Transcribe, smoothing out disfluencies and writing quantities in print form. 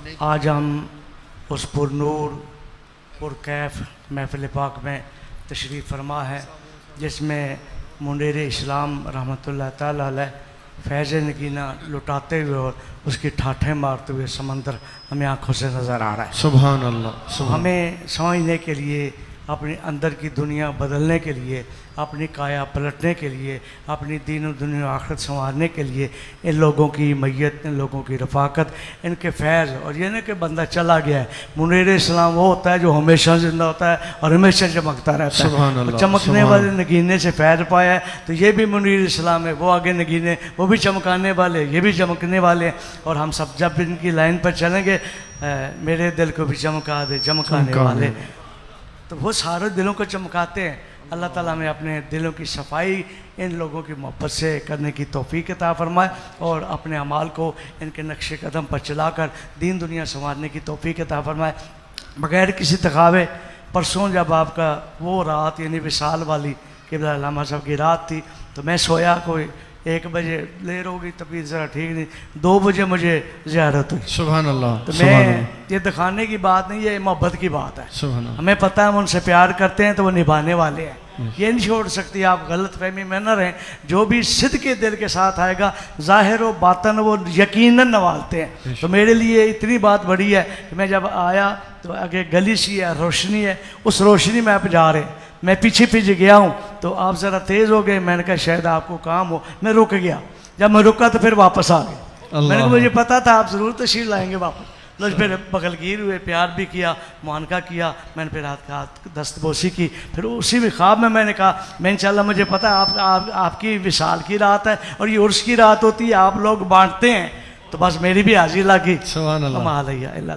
आज हम उस पुरनूर पुरकैफ महफिल पाक में तशरीफ़ फरमा है जिसमें मुनीर इस्लाम रहमतुल्लाह ताला अलैह फैज़ नगीना लुटाते हुए और उसकी ठाठें मारते हुए समंदर हमें आँखों से नज़र आ रहा है। सुभान अल्लाह। हमें समझने के लिए, अपने अंदर की दुनिया बदलने के लिए, अपनी काया पलटने के लिए, अपनी दीन और दुनिया आखिरत संवारने के लिए इन लोगों की मैयत, इन लोगों की रफ़ाकत, इनके फैज़, और ये नहीं कि बंदा चला गया है। मुनीर इस्लाम वो होता है जो हमेशा ज़िंदा होता है और हमेशा चमकता रहता है। चमकने वाले नगीने से फैज़ पाया है तो ये भी मुनीर इस्लाम है। वो आगे नगीने, वो भी चमकाने वाले, ये भी चमकने वाले हैं। और हम सब जब इनकी लाइन पर चलेंगे, मेरे दिल को भी चमका दे चमकाने वाले, तो वो सारे दिलों को चमकाते हैं। अल्लाह ताला में अपने दिलों की सफाई इन लोगों की मोहब्बत से करने की तौफीक अता फरमाए और अपने अमाल को इनके नक्शे कदम पर चलाकर दीन दुनिया संवारने की तौफीक अता फरमाए बग़ैर किसी तकावे। परसों जब आपका वो रात यानी विसाल वाली क़िबला अल्लामा साहब की रात थी तो मैं सोया, कोई 1 बजे लेर हो गई, तबीयत ज़रा ठीक नहीं, 2 बजे मुझे ज़ियारत हुई। सुभान अल्लाह। तो मैं ये दिखाने की बात नहीं, ये मोहब्बत की बात है। हमें पता है हम उनसे प्यार करते हैं तो वो निभाने वाले हैं, ये नहीं छोड़ सकती। आप गलत फहमी में न रहें। जो भी सिद्ध के दिल के साथ आएगा ज़ाहिर व बातन वो यकीनन नवालते हैं। तो मेरे लिए इतनी बात बड़ी है कि मैं जब आया तो आगे गली सी है, रोशनी है, उस रोशनी में आप जा रहे हैं, मैं पीछे पीछे गया हूँ तो आप ज़रा तेज़ हो गए। मैंने कहा शायद आपको काम हो, मैं रुक गया। जब मैं रुका तो फिर वापस आ गए। मैंने कहा मुझे पता था आप ज़रूर तशरीफ़ लाएंगे वापस। लोग फिर बगलगीर हुए, प्यार भी किया, मुआनका किया, मैंने फिर हाथ दस्तबोसी की। फिर उसी भी ख्वाब में मैंने कहा मैं इंशाल्लाह मुझे पता है आपकी विशाल की रात है और ये उर्स की रात होती है, आप लोग बांटते हैं, तो बस मेरी भी हाजिरी लगी। सुभान अल्लाह।